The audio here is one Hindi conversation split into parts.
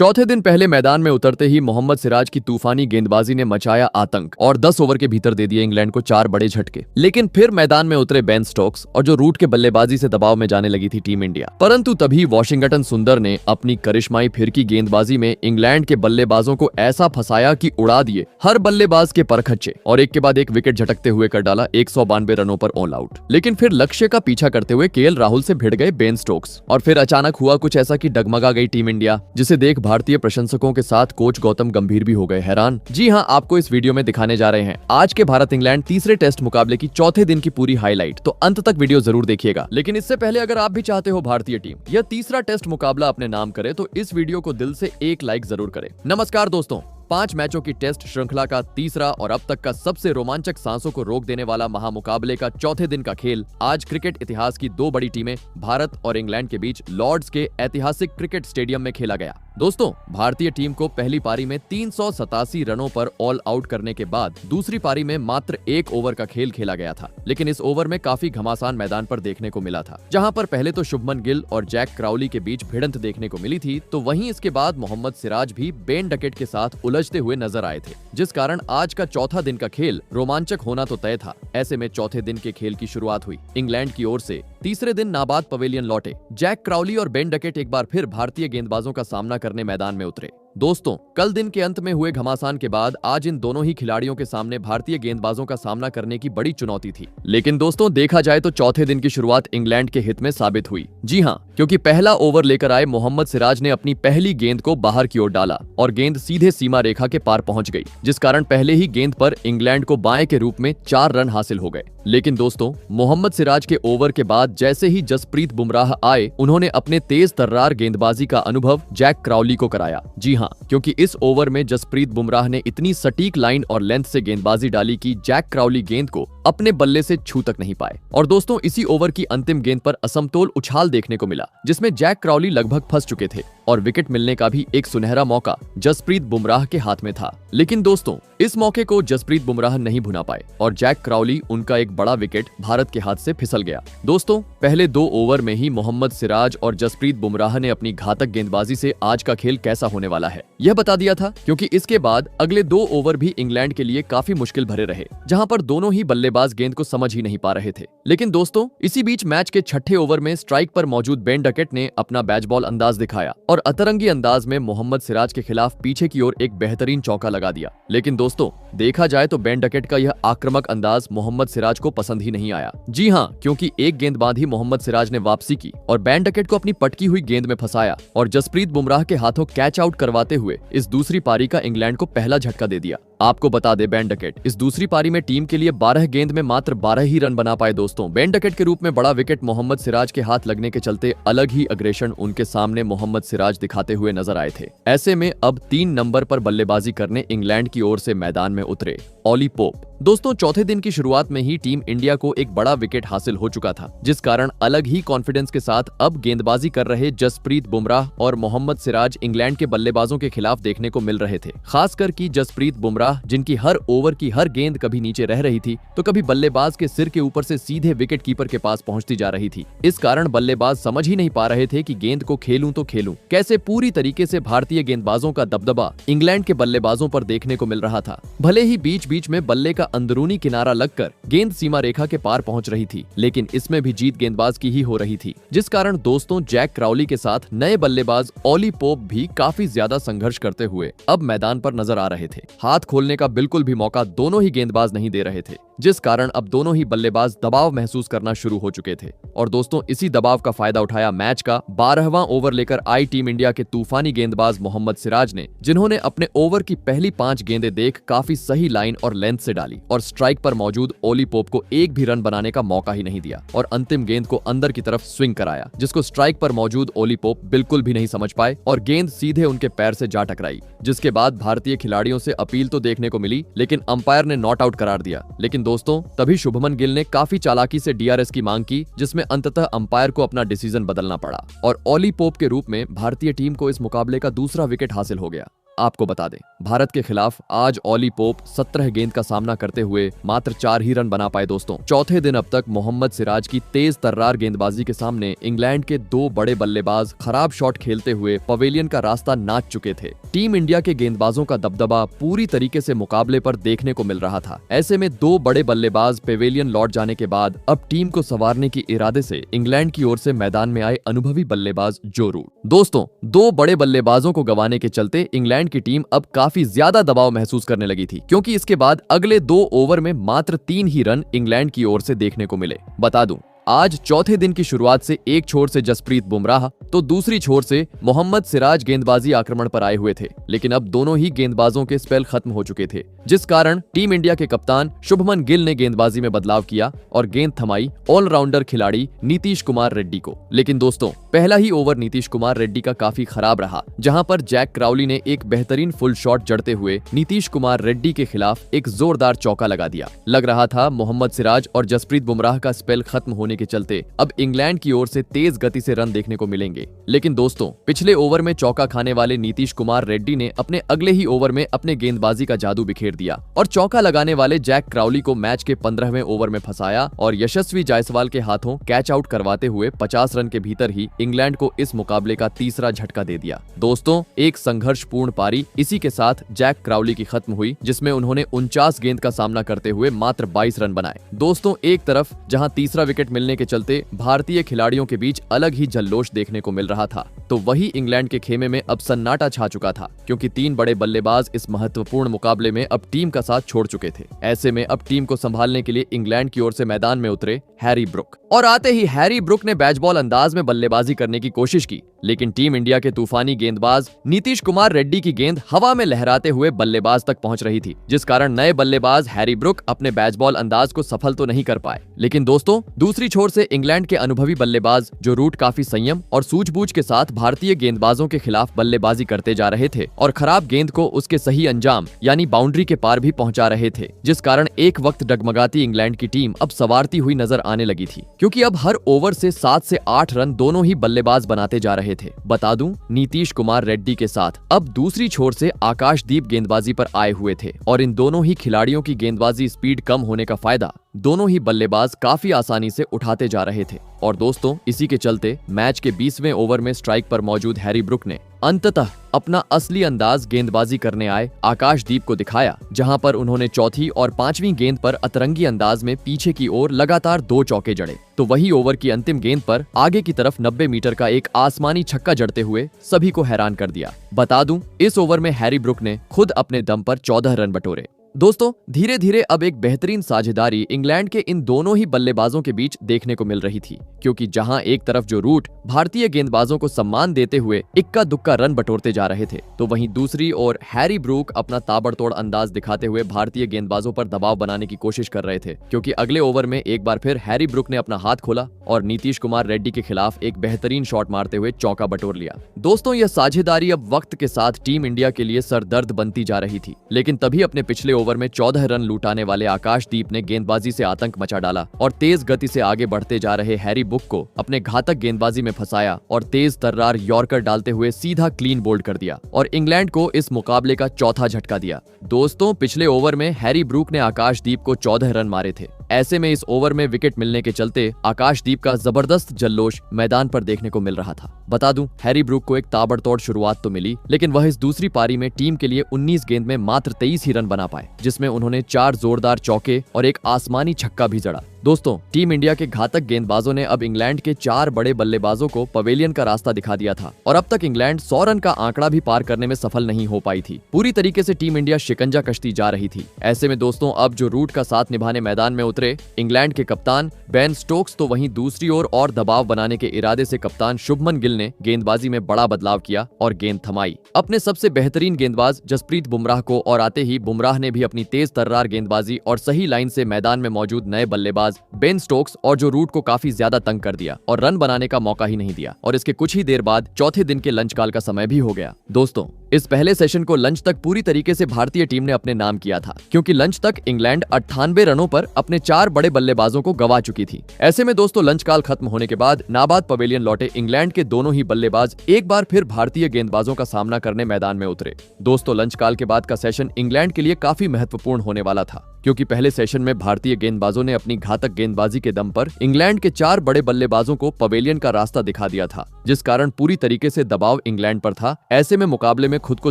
चौथे दिन पहले मैदान में उतरते ही मोहम्मद सिराज की तूफानी गेंदबाजी ने मचाया आतंक और 10 ओवर के भीतर दे दिए इंग्लैंड को 4 बड़े झटके। लेकिन फिर मैदान में उतरे बेन स्टोक्स और जो रूट के बल्लेबाजी से दबाव में जाने लगी थी टीम इंडिया। परंतु तभी वॉशिंगटन सुंदर ने अपनी करिश्माई फिरकी गेंदबाजी में इंग्लैंड के बल्लेबाजों को ऐसा फंसाया कि उड़ा दिए हर बल्लेबाज के पर खच्चे और एक के बाद एक विकेट झटकते हुए कर डाला 192 रनों पर ऑल आउट। लेकिन फिर लक्ष्य का पीछा करते हुए केएल राहुल से भिड़ गए बेन स्टोक्स और फिर अचानक हुआ कुछ ऐसा कि डगमगा गई टीम इंडिया, जिसे देख भारतीय प्रशंसकों के साथ कोच गौतम गंभीर भी हो गए हैरान। जी हां, आपको इस वीडियो में दिखाने जा रहे हैं आज के भारत इंग्लैंड तीसरे टेस्ट मुकाबले की चौथे दिन की पूरी हाईलाइट, तो अंत तक वीडियो जरूर देखिएगा। लेकिन इससे पहले अगर आप भी चाहते हो भारतीय टीम यह तीसरा टेस्ट मुकाबला अपने नाम करे तो इस वीडियो को दिल से एक लाइक जरूर करें। नमस्कार दोस्तों, 5 मैचों की टेस्ट श्रृंखला का तीसरा और अब तक का सबसे रोमांचक सांसों को रोक देने वाला महामुकाबले का चौथे दिन का खेल आज क्रिकेट इतिहास की 2 बड़ी टीमें भारत और इंग्लैंड के बीच लॉर्ड्स के ऐतिहासिक क्रिकेट स्टेडियम में खेला गया। दोस्तों, भारतीय टीम को पहली पारी में 387 रनों पर ऑल आउट करने के बाद दूसरी पारी में मात्र 1 ओवर का खेल खेला गया था। लेकिन इस ओवर में काफी घमासान मैदान पर देखने को मिला था, जहां पर पहले तो शुभमन गिल और जैक क्राउली के बीच भिड़ंत देखने को मिली थी, तो वहीं इसके बाद मोहम्मद सिराज भी बेन डकेट के साथ उलझते हुए नजर आए थे, जिस कारण आज का चौथा दिन का खेल रोमांचक होना तो तय था। ऐसे में चौथे दिन के खेल की शुरुआत हुई इंग्लैंड की ओर से। तीसरे दिन नाबाद पवेलियन लौटे जैक क्राउली और बेन डकेट एक बार फिर भारतीय गेंदबाजों का सामना करने मैदान में उतरे। दोस्तों, कल दिन के अंत में हुए घमासान के बाद आज इन दोनों ही खिलाड़ियों के सामने भारतीय गेंदबाजों का सामना करने की बड़ी चुनौती थी। लेकिन दोस्तों, देखा जाए तो चौथे दिन की शुरुआत इंग्लैंड के हित में साबित हुई। जी हां, क्योंकि पहला ओवर लेकर आए मोहम्मद सिराज ने अपनी पहली गेंद को बाहर की ओर डाला और गेंद सीधे सीमा रेखा के पार पहुंच गई, जिस कारण पहले ही गेंद पर इंग्लैंड को बाएं के रूप में 4 रन हासिल हो गए। लेकिन दोस्तों, मोहम्मद सिराज के ओवर के बाद जैसे ही जसप्रीत बुमराह आए, उन्होंने अपने तेज तर्रार गेंदबाजी का अनुभव जैक क्राउली को कराया। जी हां, क्योंकि इस ओवर में जसप्रीत बुमराह ने इतनी सटीक लाइन और लेंथ से गेंदबाजी डाली कि जैक क्राउली गेंद को अपने बल्ले से छू तक नहीं पाए। और दोस्तों, इसी ओवर की अंतिम गेंद पर असमतोल उछाल देखने को मिला, जिसमें जैक क्राउली लगभग फंस चुके थे और विकेट मिलने का भी एक सुनहरा मौका जसप्रीत बुमराह के हाथ में था। लेकिन दोस्तों, इस मौके को जसप्रीत बुमराह नहीं भुना पाए और जैक क्राउली, उनका एक बड़ा विकेट भारत के हाथ से फिसल गया। दोस्तों, पहले 2 ओवर में ही मोहम्मद सिराज और जसप्रीत बुमराह ने अपनी घातक गेंदबाजी से आज का खेल कैसा होने वाला है यह बता दिया था, क्योंकि इसके बाद अगले 2 ओवर भी इंग्लैंड के लिए काफी मुश्किल भरे रहे, जहां पर दोनों ही बल्लेबाज गेंद को समझ ही नहीं पा रहे थे। लेकिन दोस्तों, इसी बीच मैच के 6ठे ओवर में स्ट्राइक पर मौजूद बेन डकेट ने अपना बैच बॉल अंदाज दिखाया और अतरंगी अंदाज में मोहम्मद सिराज के खिलाफ पीछे की ओर एक बेहतरीन चौका लगा दिया। लेकिन दोस्तों, देखा जाए तो बेन डकेट का यह आक्रामक अंदाज मोहम्मद सिराज को पसंद ही नहीं आया। जी हां, क्योंकि एक गेंद बाद ही मोहम्मद सिराज ने वापसी की और बेन डकेट को अपनी पटकी हुई गेंद में फंसाया और जसप्रीत बुमराह के हाथों कैच आउट करवाते हुए इस दूसरी पारी का इंग्लैंड को पहला झटका दे दिया। आपको बता दे, बेन डकेट इस दूसरी पारी में टीम के लिए 12 गेंद में मात्र 12 ही रन बना पाए। दोस्तों, बेन डकेट के रूप में बड़ा विकेट मोहम्मद सिराज के हाथ लगने के चलते अलग ही अग्रेशन उनके सामने मोहम्मद सिराज दिखाते हुए नजर आए थे। ऐसे में अब 3 नंबर पर बल्लेबाजी करने इंग्लैंड की ओर से मैदान में उतरे ऑली पोप। दोस्तों, चौथे दिन की शुरुआत में ही टीम इंडिया को एक बड़ा विकेट हासिल हो चुका था, जिस कारण अलग ही कॉन्फिडेंस के साथ अब गेंदबाजी कर रहे जसप्रीत बुमराह और मोहम्मद सिराज इंग्लैंड के बल्लेबाजों के खिलाफ देखने को मिल रहे थे। खासकर कि जसप्रीत बुमराह, जिनकी हर ओवर की हर गेंद कभी नीचे रह रही थी तो कभी बल्लेबाज के सिर के ऊपर से सीधे विकेट कीपर के पास पहुंचती जा रही थी। इस कारण बल्लेबाज समझ ही नहीं पा रहे थे कि गेंद को खेलूं तो खेलूं कैसे। पूरी तरीके से भारतीय गेंदबाजों का दबदबा इंग्लैंड के बल्लेबाजों पर देखने को मिल रहा था। भले ही बीच बीच में बल्ले का अंदरूनी किनारा लगकर गेंद सीमा रेखा के पार पहुंच रही थी, लेकिन इसमें भी जीत गेंदबाज की ही हो रही थी, जिस कारण दोस्तों, जैक क्राउली के साथ नए बल्लेबाज ऑली पोप भी काफी ज्यादा संघर्ष करते हुए अब मैदान पर नजर आ रहे थे। हाथ खोलने का बिल्कुल भी मौका दोनों ही गेंदबाज नहीं दे रहे थे, जिस कारण अब दोनों ही बल्लेबाज दबाव महसूस करना शुरू हो चुके थे। और दोस्तों, इसी दबाव का फायदा उठाया मैच का 12वां ओवर लेकर आई टीम इंडिया के तूफानी गेंदबाज मोहम्मद सिराज ने, जिन्होंने अपने ओवर की पहली 5 गेंदें देख काफी सही लाइन और लेंथ से डाली और स्ट्राइक पर मौजूद ओली पोप को एक भी रन बनाने का मौका ही नहीं दिया और अंतिम गेंद को अंदर की तरफ स्विंग कराया, जिसको स्ट्राइक पर मौजूद ओली पोप बिल्कुल भी नहीं समझ पाए और गेंद सीधे उनके पैर से जा टकराई। जिसके बाद भारतीय खिलाड़ियों से अपील तो देखने को मिली, लेकिन अंपायर ने नॉट आउट करार दिया। लेकिन दोस्तों, तभी शुभमन गिल ने काफी चालाकी से डीआरएस की मांग की, जिसमें अंततः अंपायर को अपना डिसीजन बदलना पड़ा और ओली पोप के रूप में भारतीय टीम को इस मुकाबले का दूसरा विकेट हासिल हो गया। आपको बता दें, भारत के खिलाफ आज ऑली पोप 17 गेंद का सामना करते हुए मात्र 4 ही रन बना पाए। दोस्तों, चौथे दिन अब तक मोहम्मद सिराज की तेज तर्रार गेंदबाजी के सामने इंग्लैंड के 2 बड़े बल्लेबाज खराब शॉट खेलते हुए पवेलियन का रास्ता नाच चुके थे। टीम इंडिया के गेंदबाजों का दबदबा पूरी तरीके से मुकाबले पर देखने को मिल रहा था। ऐसे में 2 बड़े बल्लेबाज पवेलियन लौट जाने के बाद अब टीम को संवारने के इरादे से इंग्लैंड की ओर से मैदान में आए अनुभवी बल्लेबाज जो रूट। दोस्तों, 2 बड़े बल्लेबाजों को गंवाने के चलते इंग्लैंड की टीम अब काफी ज्यादा दबाव महसूस करने लगी थी, क्योंकि इसके बाद अगले 2 ओवर में मात्र 3 ही रन इंग्लैंड की ओर से देखने को मिले। बता दूं, आज चौथे दिन की शुरुआत से एक छोर से जसप्रीत बुमराह तो दूसरी छोर से मोहम्मद सिराज गेंदबाजी आक्रमण पर आए हुए थे, लेकिन अब दोनों ही गेंदबाजों के स्पेल खत्म हो चुके थे, जिस कारण टीम इंडिया के कप्तान शुभमन गिल ने गेंदबाजी में बदलाव किया और गेंद थमाई ऑलराउंडर खिलाड़ी नीतीश कुमार रेड्डी को। लेकिन दोस्तों, पहला ही ओवर नीतीश कुमार रेड्डी का काफी खराब रहा, जहां पर जैक क्राउली ने एक बेहतरीन फुल शॉट जड़ते हुए नीतीश कुमार रेड्डी के खिलाफ एक जोरदार चौका लगा दिया। लग रहा था मोहम्मद सिराज और जसप्रीत बुमराह का स्पेल खत्म होने के चलते अब इंग्लैंड की ओर से तेज गति से रन देखने को मिलेंगे। लेकिन दोस्तों, पिछले ओवर में चौका खाने वाले नीतीश कुमार रेड्डी ने अपने अगले ही ओवर में अपने गेंदबाजी का जादू बिखेर दिया और चौका लगाने वाले जैक क्राउली को मैच के 15वें ओवर में फंसाया और यशस्वी जायसवाल के हाथों कैच आउट करवाते हुए 50 रन के भीतर ही इंग्लैंड को इस मुकाबले का तीसरा झटका दे दिया। दोस्तों, एक संघर्षपूर्ण पारी इसी के साथ जैक क्राउली की खत्म हुई, जिसमें उन्होंने 49 गेंद का सामना करते हुए मात्र 22 रन बनाए। दोस्तों, एक तरफ जहां तीसरा विकेट मिलने के चलते भारतीय खिलाड़ियों के बीच अलग ही जल्लोष देखने को मिल रहा था, तो वही इंग्लैंड के खेमे में अब सन्नाटा छा चुका था, क्योंकि 3 बड़े बल्लेबाज इस महत्वपूर्ण मुकाबले में अब टीम का साथ छोड़ चुके थे। ऐसे में अब टीम को संभालने के लिए इंग्लैंड की ओर से मैदान में उतरे हैरी ब्रुक, और आते ही हैरी ब्रुक ने बैचबॉल अंदाज में बल्लेबाजी करने की कोशिश की, लेकिन टीम इंडिया के तूफानी गेंदबाज नीतीश कुमार रेड्डी की गेंद हवा में लहराते हुए बल्लेबाज तक पहुंच रही थी, जिस कारण नए बल्लेबाज हैरी ब्रुक अपने बैचबॉल अंदाज को सफल तो नहीं कर पाए। लेकिन दोस्तों, दूसरी छोर से इंग्लैंड के अनुभवी बल्लेबाज जो रूट काफी संयम और सूझबूझ के साथ भारतीय गेंदबाजों के खिलाफ बल्लेबाजी करते जा रहे थे और खराब गेंद को उसके सही अंजाम यानी बाउंड्री के पार भी पहुंचा रहे थे, जिस कारण एक वक्त डगमगाती इंग्लैंड की टीम अब संवारती हुई नजर आने लगी थी, क्योंकि अब हर ओवर से 7 से 8 रन दोनों ही बल्लेबाज बनाते जा रहे थे। बता दूं, नीतीश कुमार रेड्डी के साथ अब दूसरी छोर से आकाशदीप गेंदबाजी पर आए हुए थे और इन दोनों ही खिलाड़ियों की गेंदबाजी स्पीड कम होने का फायदा दोनों ही बल्लेबाज काफी आसानी से उठाते जा रहे थे। और दोस्तों, इसी के चलते मैच के 20वें ओवर में स्ट्राइक पर मौजूद हैरी ब्रुक ने अंततः अपना असली अंदाज गेंदबाजी करने आए आकाशदीप को दिखाया, जहां पर उन्होंने चौथी और 5वीं गेंद पर अतरंगी अंदाज में पीछे की ओर लगातार 2 चौके जड़े, तो वही ओवर की अंतिम गेंद पर आगे की तरफ 90 मीटर का एक आसमानी छक्का जड़ते हुए सभी को हैरान कर दिया। बता दूं, इस ओवर में हैरी ब्रुक ने खुद अपने दम पर 14 रन बटोरे। दोस्तों, धीरे धीरे अब एक बेहतरीन साझेदारी इंग्लैंड के इन दोनों ही बल्लेबाजों के बीच देखने को मिल रही थी, क्योंकि जहां एक तरफ जो रूट भारतीय गेंदबाजों को सम्मान देते हुए इक्का दुक्का रन बटोरते जा रहे थे, तो वहीं दूसरी ओर हैरी ब्रूक अपना ताबड़तोड़ अंदाज दिखाते हुए भारतीय गेंदबाजों पर दबाव बनाने की कोशिश कर रहे थे, क्योंकि अगले ओवर में एक बार फिर हैरी ब्रूक ने अपना हाथ खोला और नीतीश कुमार रेड्डी के खिलाफ एक बेहतरीन शॉट मारते हुए चौका बटोर लिया। दोस्तों, यह साझेदारी अब वक्त के साथ टीम इंडिया के लिए सरदर्द बनती जा रही थी, लेकिन तभी अपने पिछले ओवर में 14 रन लुटाने वाले आकाशदीप ने गेंदबाजी से आतंक मचा डाला और तेज गति से आगे बढ़ते जा रहे हैरी ब्रूक को अपने घातक गेंदबाजी में फंसाया और तेज तर्रार यॉर्कर डालते हुए सीधा क्लीन बोल्ड कर दिया और इंग्लैंड को इस मुकाबले का चौथा झटका दिया। दोस्तों, पिछले ओवर में हैरी ब्रूक ने आकाशदीप को 14 रन मारे थे। ऐसे में इस ओवर में विकेट मिलने के चलते आकाशदीप का जबरदस्त जल्लोष मैदान पर देखने को मिल रहा था। बता दूं, हैरी ब्रूक को एक ताबड़तोड़ शुरुआत तो मिली, लेकिन वह इस दूसरी पारी में टीम के लिए 19 गेंद में मात्र 23 ही रन बना पाए, जिसमें उन्होंने 4 जोरदार चौके और एक आसमानी छक्का भी जड़ा। दोस्तों, टीम इंडिया के घातक गेंदबाजों ने अब इंग्लैंड के 4 बड़े बल्लेबाजों को पवेलियन का रास्ता दिखा दिया था और अब तक इंग्लैंड 100 रन का आंकड़ा भी पार करने में सफल नहीं हो पाई थी। पूरी तरीके से टीम इंडिया शिकंजा कसती जा रही थी। ऐसे में दोस्तों, अब जो रूट का साथ निभाने मैदान में उतरे इंग्लैंड के कप्तान बेन स्टोक्स, तो वहीं दूसरी ओर और दबाव बनाने के इरादे से कप्तान शुभमन गिल ने गेंदबाजी में बड़ा बदलाव किया और गेंद थमाई अपने सबसे बेहतरीन गेंदबाज जसप्रीत बुमराह को, और आते ही बुमराह ने भी अपनी तेज तर्रार गेंदबाजी और सही लाइन से मैदान में मौजूद नए बल्लेबाज बेन स्टोक्स और जो रूट को काफी ज्यादा तंग कर दिया और रन बनाने का मौका ही नहीं दिया। और इसके कुछ ही देर बाद चौथे दिन के लंच काल का समय भी हो गया। दोस्तों, इस पहले सेशन को लंच तक पूरी तरीके से भारतीय टीम ने अपने नाम किया था, क्योंकि लंच तक इंग्लैंड 98 रनों पर अपने 4 बड़े बल्लेबाजों को गवा चुकी थी। ऐसे में दोस्तों लंच काल खत्म होने के बाद नाबाद पवेलियन लौटे इंग्लैंड के दोनों ही बल्लेबाज एक बार फिर भारतीय गेंदबाजों का सामना करने मैदान में उतरे। दोस्तों लंच काल के बाद का सेशन इंग्लैंड के लिए काफी महत्वपूर्ण होने वाला था, क्योंकि पहले सेशन में भारतीय गेंदबाजों ने अपनी घातक गेंदबाजी के दम पर इंग्लैंड के 4 बड़े बल्लेबाजों को पवेलियन का रास्ता दिखा दिया था, जिस कारण पूरी तरीके से दबाव इंग्लैंड पर था। ऐसे में मुकाबले में खुद को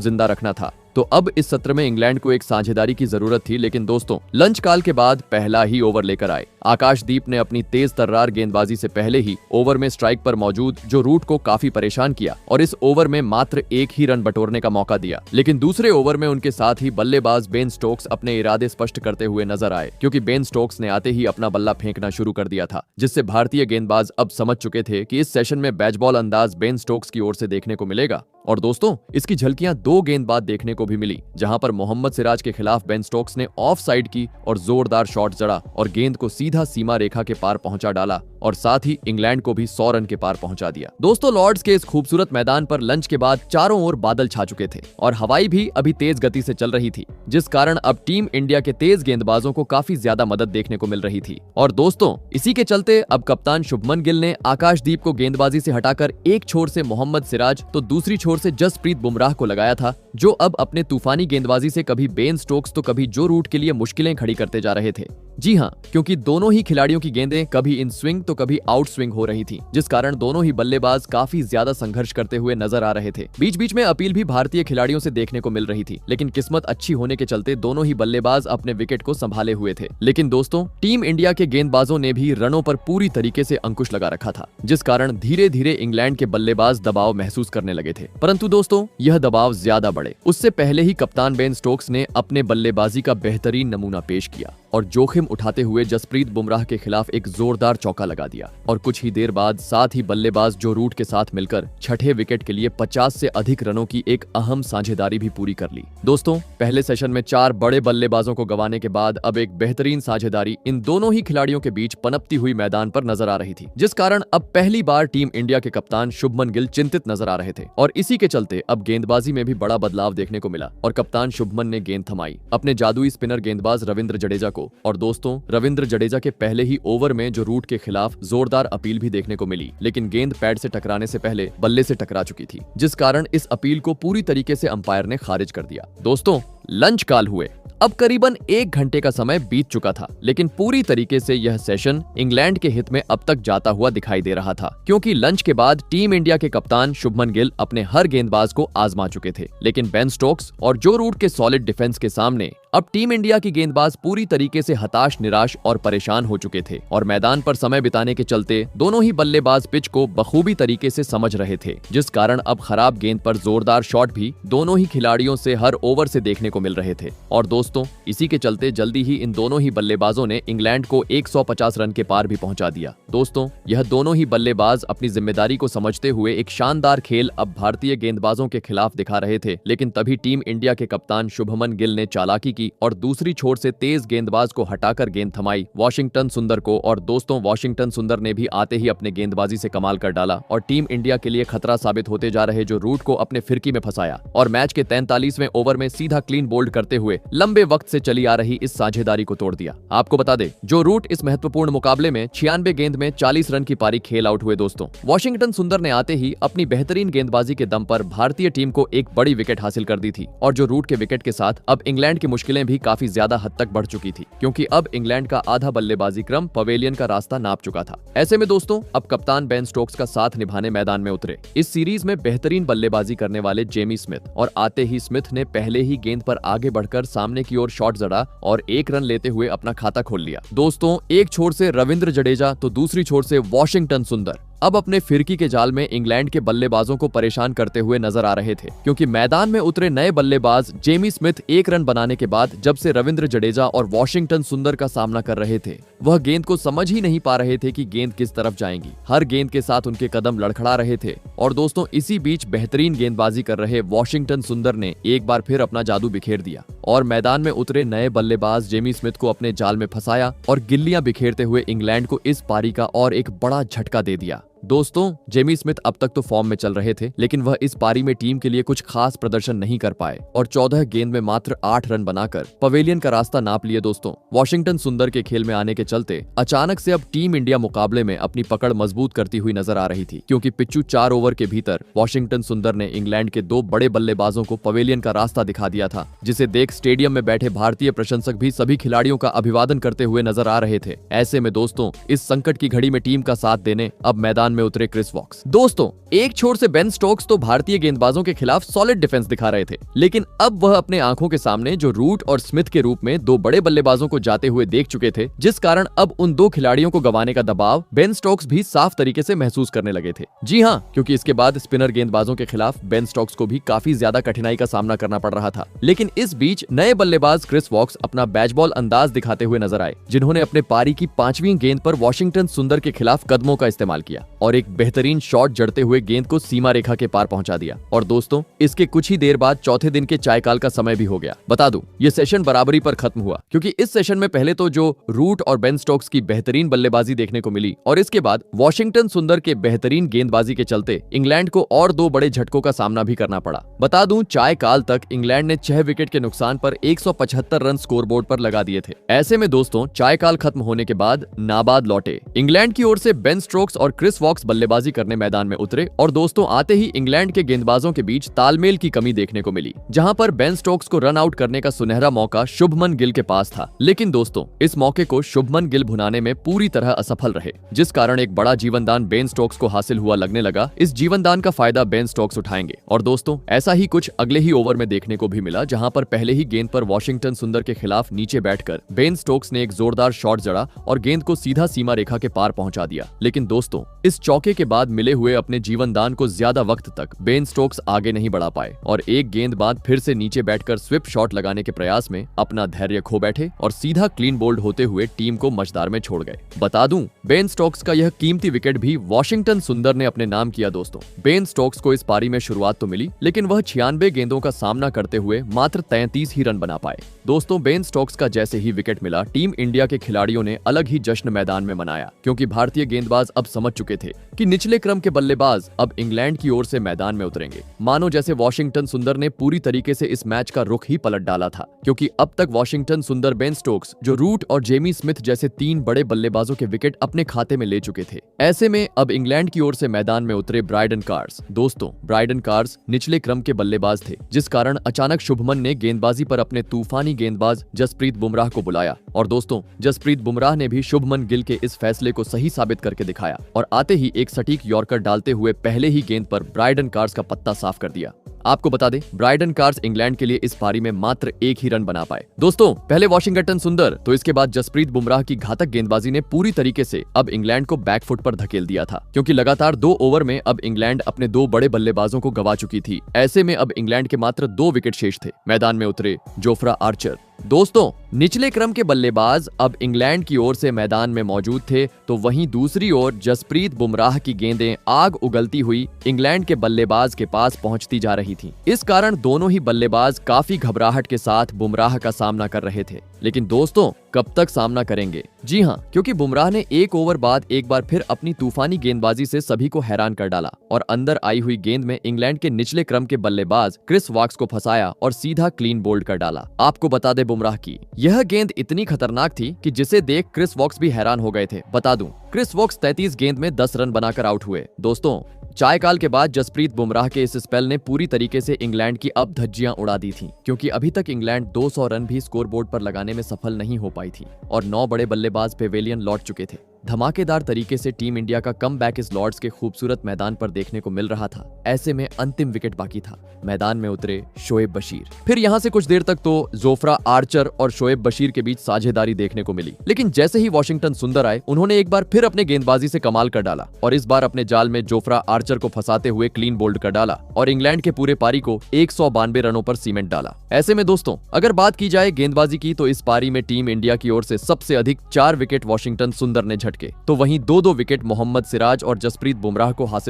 जिंदा रखना था। तो अब इस सत्र में इंग्लैंड को एक साझेदारी की जरूरत थी, लेकिन दोस्तों लंच काल के बाद पहला ही ओवर लेकर आए। आकाशदीप ने अपनी तेज तर्रार गेंदबाजी से पहले ही ओवर में स्ट्राइक पर मौजूद जो रूट को काफी परेशान किया और इस ओवर में मात्र एक ही रन बटोरने का मौका दिया। लेकिन दूसरे ओवर में उनके साथ ही बल्लेबाज बेन स्टोक्स अपने इरादे स्पष्ट करते हुए नजर आए, क्योंकि बेन स्टोक्स ने आते ही अपना बल्ला फेंकना शुरू कर दिया था, जिससे भारतीय गेंदबाज अब समझ चुके थे कि इस सेशन में बैचबॉल अंदाज बेन स्टोक्स की ओर से देखने को मिलेगा। और दोस्तों इसकी झलकियां 2 गेंद बाद देखने को भी मिली, जहां पर मोहम्मद सिराज के खिलाफ बेन स्टोक्स ने ऑफ साइड की और जोरदार शॉट जड़ा और गेंद को सीधा सीमा रेखा के पार पहुंचा डाला और साथ ही इंग्लैंड को भी 100 रन के पार पहुंचा दिया। दोस्तों लॉर्ड्स के इस खूबसूरत मैदान पर लंच के बाद चारों ओर बादल छा चुके थे और हवाई भी अभी तेज गति से चल रही थी, जिस कारण अब टीम इंडिया के तेज गेंदबाजों को काफी ज्यादा मदद देखने को मिल रही थी। और दोस्तों इसी के चलते अब कप्तान शुभमन गिल ने आकाशदीप को गेंदबाजी से हटाकर एक छोर से मोहम्मद सिराज तो दूसरी छोर से जसप्रीत बुमराह को लगाया था, जो अब अपने तूफानी गेंदबाजी से कभी बेन स्टोक्स तो कभी जो रूट के लिए मुश्किलें खड़ी करते जा रहे थे। जी हां, क्योंकि दोनों ही खिलाड़ियों की गेंदें कभी इन स्विंग तो कभी आउट स्विंग हो रही थी, जिस कारण दोनों ही बल्लेबाज काफी ज्यादा संघर्ष करते हुए नजर आ रहे थे। बीच बीच में अपील भी भारतीय खिलाड़ियों से देखने को मिल रही थी, लेकिन किस्मत अच्छी होने के चलते दोनों ही बल्लेबाज अपने विकेट को संभाले हुए थे। लेकिन दोस्तों टीम इंडिया के गेंदबाजों ने भी रनों पर पूरी तरीके से अंकुश लगा रखा था, जिस कारण धीरे धीरे इंग्लैंड के बल्लेबाज दबाव महसूस करने लगे थे। परंतु दोस्तों यह दबाव ज्यादा बढ़े उससे पहले ही कप्तान बेन स्टोक्स ने अपने बल्लेबाजी का बेहतरीन नमूना पेश किया और जोखिम उठाते हुए जसप्रीत बुमराह के खिलाफ एक जोरदार चौका लगा दिया और कुछ ही देर बाद साथ ही बल्लेबाज जो रूट के साथ मिलकर छठे विकेट के लिए 50 से अधिक रनों की एक अहम साझेदारी भी पूरी कर ली। दोस्तों पहले सेशन में 4 बड़े बल्लेबाजों को गंवाने के बाद अब एक बेहतरीन साझेदारी इन दोनों ही खिलाड़ियों के बीच पनपती हुई मैदान पर नजर आ रही थी, जिस कारण अब पहली बार टीम इंडिया के कप्तान शुभमन गिल चिंतित नजर आ रहे थे और इसी के चलते अब गेंदबाजी में भी बड़ा बदलाव देखने को मिला और कप्तान शुभमन ने गेंद थमाई अपने जादुई स्पिनर गेंदबाज रविंद्र जडेजा को। और दोस्तों रविंद्र जडेजा के पहले ही ओवर में जो रूट के खिलाफ जोरदार अपील भी देखने को मिली, लेकिन गेंद पैड से टकराने से पहले बल्ले से टकरा चुकी थी, जिस कारण इस अपील को पूरी तरीके से अंपायर ने खारिज कर दिया। दोस्तों लंच काल हुए अब करीबन 1 घंटे का समय बीत चुका था, लेकिन पूरी तरीके से यह सेशन इंग्लैंड के हित में अब तक जाता हुआ दिखाई दे रहा था, क्योंकि लंच के बाद टीम इंडिया के कप्तान शुभमन गिल अपने हर गेंदबाज को आजमा चुके थे, लेकिन बेन स्टोक्स और जो रूट के सॉलिड डिफेंस के सामने अब टीम इंडिया की गेंदबाज पूरी तरीके से हताश, निराश और परेशान हो चुके थे और मैदान पर समय बिताने के चलते दोनों ही बल्लेबाज पिच को बखूबी तरीके से समझ रहे थे, जिस कारण अब खराब गेंद पर जोरदार शॉट भी दोनों ही खिलाड़ियों से हर ओवर से देखने को मिल रहे थे। और दोस्तों इसी के चलते जल्दी ही इन दोनों ही बल्लेबाजों ने इंग्लैंड को 150 रन के पार भी पहुंचा दिया। दोस्तों यह दोनों ही बल्लेबाज अपनी जिम्मेदारी को समझते हुए एक शानदार खेल अब भारतीय गेंदबाजों के खिलाफ दिखा रहे थे, लेकिन तभी टीम इंडिया के कप्तान शुभमन गिल ने चालाकी की और दूसरी छोर से तेज गेंदबाज को हटाकर गेंद थमाई वाशिंगटन सुंदर को। और दोस्तों वाशिंगटन सुंदर ने भी आते ही अपने गेंदबाजी से कमाल कर डाला और टीम इंडिया के लिए खतरा साबित होते जा रहे जो रूट को अपने फिरकी में फंसाया और मैच के 43वें ओवर में सीधा क्लीन बोल्ड करते हुए लंबे वक्त से चली आ रही इस साझेदारी को तोड़ दिया। आपको बता दे जो रूट इस महत्वपूर्ण मुकाबले में 96 गेंद में 40 रन की पारी खेल आउट हुए। दोस्तों वाशिंगटन सुंदर ने आते ही अपनी बेहतरीन गेंदबाजी के दम पर भारतीय टीम को एक बड़ी विकेट हासिल कर दी थी और जो रूट के विकेट के साथ अब इंग्लैंड की मुश्किलें भी काफी ज्यादा हद तक बढ़ चुकी थी, क्योंकि अब इंग्लैंड का आधा बल्लेबाजी क्रम पवेलियन का रास्ता नाप चुका था। ऐसे में दोस्तों अब कप्तान बेन स्टोक्स का साथ निभाने मैदान में उतरे इस सीरीज में बेहतरीन बल्लेबाजी करने वाले जेमी स्मिथ, और आते ही स्मिथ ने पहले ही गेंद पर आगे बढ़कर सामने की ओर शॉट जड़ा और 1 रन लेते हुए अपना खाता खोल लिया। दोस्तों एक छोर से रविंद्र जडेजा तो दूसरी छोर से वाशिंगटन सुंदर अब अपने फिरकी के जाल में इंग्लैंड के बल्लेबाजों को परेशान करते हुए नजर आ रहे थे, क्योंकि मैदान में उतरे नए बल्लेबाज जेमी स्मिथ 1 रन बनाने के बाद जब से रविंद्र जडेजा और वाशिंगटन सुंदर का सामना कर रहे थे वह गेंद को समझ ही नहीं पा रहे थे कि गेंद किस तरफ जाएंगी। हर गेंद के साथ उनके कदम लड़खड़ा रहे थे और दोस्तों इसी बीच बेहतरीन गेंदबाजी कर रहे वाशिंगटन सुंदर ने एक बार फिर अपना जादू बिखेर दिया और मैदान में उतरे नए बल्लेबाज जेमी स्मिथ को अपने जाल में फंसाया और गिल्लियां बिखेरते हुए इंग्लैंड को इस पारी का और एक बड़ा झटका दे दिया। दोस्तों, जेमी स्मिथ अब तक तो फॉर्म में चल रहे थे, लेकिन वह इस पारी में टीम के लिए कुछ खास प्रदर्शन नहीं कर पाए और 14 गेंद में मात्र 8 रन बनाकर पवेलियन का रास्ता नाप लिए। दोस्तों, वॉशिंगटन सुंदर के खेल में आने के चलते अचानक से अब टीम इंडिया मुकाबले में अपनी पकड़ मजबूत करती हुई नजर आ रही थी, क्योंकि पिच्चू 4 ओवर के भीतर वॉशिंगटन सुंदर ने इंग्लैंड के 2 बड़े बल्लेबाजों को पवेलियन का रास्ता दिखा दिया था, जिसे देख स्टेडियम में बैठे भारतीय प्रशंसक भी सभी खिलाड़ियों का अभिवादन करते हुए नजर आ रहे थे। ऐसे में दोस्तों, इस संकट की घड़ी में टीम का साथ देने अब मैदान में उतरे क्रिस वॉक्स। दोस्तों, एक छोर से बेन स्टोक्स तो भारतीय गेंदबाजों के खिलाफ सॉलिड डिफेंस दिखा रहे थे, लेकिन अब वह अपने आंखों के सामने जो रूट और स्मिथ के रूप में 2 बड़े बल्लेबाजों को जाते हुए देख चुके थे, जिस कारण अब उन 2 खिलाड़ियों को गंवाने का दबाव बेन स्टोक्स भी साफ तरीके से महसूस करने लगे थे। जी हां, क्योंकि इसके बाद स्पिनर गेंदबाजों के खिलाफ बेन स्टोक्स को भी काफी ज्यादा कठिनाई का सामना करना पड़ रहा था। लेकिन इस बीच नए बल्लेबाज क्रिस वॉक्स अपना बैच बॉल अंदाज दिखाते हुए नजर आए, जिन्होंने अपने पारी की 5वीं गेंद पर वॉशिंगटन सुंदर के खिलाफ कदमों का इस्तेमाल किया और एक बेहतरीन शॉट जड़ते हुए गेंद को सीमा रेखा के पार पहुंचा दिया। और दोस्तों, इसके कुछ ही देर बाद चौथे दिन के चायकाल का समय भी हो गया। बता दूं, ये सेशन बराबरी पर खत्म हुआ, क्योंकि इस सेशन में पहले तो जो रूट और बेन स्टोक्स की बेहतरीन बल्लेबाजी देखने को मिली, और इसके बाद वॉशिंगटन सुंदर के बेहतरीन गेंदबाजी के चलते इंग्लैंड को और 2 बड़े झटकों का सामना भी करना पड़ा। बता दूं, चायकाल तक इंग्लैंड ने 6 विकेट के नुकसान पर 175 रन स्कोरबोर्ड पर लगा दिए थे। ऐसे में दोस्तों, चायकाल खत्म होने के बाद नाबाद लौटे इंग्लैंड की ओर से बेन स्टोक्स और क्रिस वॉक्स बल्लेबाजी करने मैदान में उतरे, और दोस्तों, आते ही इंग्लैंड के गेंदबाजों के बीच तालमेल की कमी देखने को मिली, जहां पर बेन स्टोक्स को रन आउट करने का सुनहरा मौका शुभमन गिल के पास था। लेकिन दोस्तों, इस मौके को शुभमन गिल भुनाने में पूरी तरह असफल रहे, जिस कारण एक बड़ा जीवनदान बेन स्टोक्स को हासिल हुआ लगने लगा। इस जीवनदान का फायदा बेन स्टोक्स उठाएंगे, और दोस्तों, ऐसा ही कुछ अगले ही ओवर में देखने को भी मिला, जहां पर पहले ही गेंद पर वॉशिंगटन सुंदर के खिलाफ नीचे बैठकर बेन स्टोक्स ने एक जोरदार शॉट जड़ा और गेंद को सीधा सीमा रेखा के पार पहुंचा दिया। लेकिन दोस्तों, इस चौके के बाद मिले हुए अपने जीवनदान को ज्यादा वक्त तक बेन स्टोक्स आगे नहीं बढ़ा पाए और एक गेंद बाद फिर से नीचे बैठकर स्विप शॉट लगाने के प्रयास में अपना धैर्य खो बैठे और सीधा क्लीन बोल्ड होते हुए टीम को मझदार में छोड़ गए। बता दूं, बेन स्टोक्स का यह कीमती विकेट भी वॉशिंगटन सुंदर ने अपने नाम किया। दोस्तों, बेन स्टोक्स को इस पारी में शुरुआत तो मिली, लेकिन वह 96 गेंदों का सामना करते हुए मात्र 33 ही रन बना पाए। दोस्तों, बेन स्टोक्स का जैसे ही विकेट मिला, टीम इंडिया के खिलाड़ियों ने अलग ही जश्न मैदान में मनाया, क्योंकि भारतीय गेंदबाज अब समझ चुके थे कि निचले क्रम के बल्लेबाज अब इंग्लैंड की ओर से मैदान में उतरेंगे। मानो जैसे वॉशिंगटन सुंदर ने पूरी तरीके से इस मैच का रुख ही पलट डाला था, क्योंकि अब तक वॉशिंगटन सुंदर, बेन स्टोक्स, जो रूट और जेमी स्मिथ जैसे 3 बड़े बल्लेबाजों के विकेट अपने खाते में ले चुके थे। ऐसे में अब इंग्लैंड की ओर से मैदान में उतरे ब्रायडन कार्स। दोस्तों, ब्रायडन कार्स निचले क्रम के बल्लेबाज थे, जिस कारण अचानक शुभमन ने गेंदबाजी पर अपने तूफानी गेंदबाज जसप्रीत बुमराह को बुलाया, और दोस्तों, जसप्रीत बुमराह ने भी शुभमन गिल के इस फैसले को सही साबित करके दिखाया और आते ही एक सटीक यॉर्कर डालते हुए पहले ही गेंद पर ब्रायडन कार्स का पत्ता साफ कर दिया। आपको बता दें, ब्रायडन कार्स इंग्लैंड के लिए इस पारी में मात्र 1 ही रन बना पाए। दोस्तों, पहले वॉशिंगटन सुंदर तो इसके बाद जसप्रीत बुमराह की घातक गेंदबाजी ने पूरी तरीके से अब इंग्लैंड को बैकफुट पर धकेल दिया था, क्योंकि लगातार 2 ओवर में अब इंग्लैंड अपने 2 बड़े बल्लेबाजों को गंवा चुकी थी। ऐसे में अब इंग्लैंड के मात्र 2 विकेट शेष थे। मैदान में उतरे जोफ्रा आर्चर। दोस्तों, निचले क्रम के बल्लेबाज अब इंग्लैंड की ओर से मैदान में मौजूद थे, तो वहीं दूसरी ओर जसप्रीत बुमराह की गेंदें आग उगलती हुई इंग्लैंड के बल्लेबाज के पास पहुंचती जा रही थीं। इस कारण दोनों ही बल्लेबाज काफी घबराहट के साथ बुमराह का सामना कर रहे थे। लेकिन दोस्तों, कब तक सामना करेंगे? जी हां, क्योंकि बुमराह ने 1 ओवर बाद एक बार फिर अपनी तूफानी गेंदबाजी से सभी को हैरान कर डाला और अंदर आई हुई गेंद में इंग्लैंड के निचले क्रम के बल्लेबाज क्रिस वॉक्स को फंसाया और सीधा क्लीन बोल्ड कर डाला। आपको बता दे, बुमराह की यह गेंद इतनी खतरनाक थी कि जिसे देख क्रिस वॉक्स भी हैरान हो गए थे। बता दूं, क्रिस वॉक्स 33 गेंद में 10 रन बनाकर आउट हुए। दोस्तों, चायकाल के बाद जसप्रीत बुमराह के इस स्पेल ने पूरी तरीके से इंग्लैंड की अब धज्जियां उड़ा दी थीं, क्योंकि अभी तक इंग्लैंड 200 रन भी स्कोरबोर्ड पर लगाने में सफल नहीं हो पाई थी और 9 बड़े बल्लेबाज पेवेलियन लौट चुके थे। धमाकेदार तरीके से टीम इंडिया का कमबैक इस लॉर्ड्स के खूबसूरत मैदान पर देखने को मिल रहा था। ऐसे में अंतिम विकेट बाकी था। मैदान में उतरे शोएब बशीर। फिर यहां से कुछ देर तक तो जोफ्रा आर्चर और शोएब बशीर के बीच साझेदारी देखने को मिली, लेकिन जैसे ही वॉशिंगटन सुंदर आए, उन्होंने एक बार फिर अपने गेंदबाजी से कमाल कर डाला और इस बार अपने जाल में जोफ्रा आर्चर को फंसाते हुए क्लीन बोल्ड कर डाला और इंग्लैंड के पूरे पारी को 192 रनों पर सीमेंट डाला। ऐसे में दोस्तों, अगर बात की जाए गेंदबाजी की, तो इस पारी में टीम इंडिया की ओर से सबसे अधिक 4 विकेट वॉशिंगटन सुंदर ने झटके, तो वहीं 2-2 विकेट मोहम्मद सिराज और जसप्रीत बुमराह को हासिल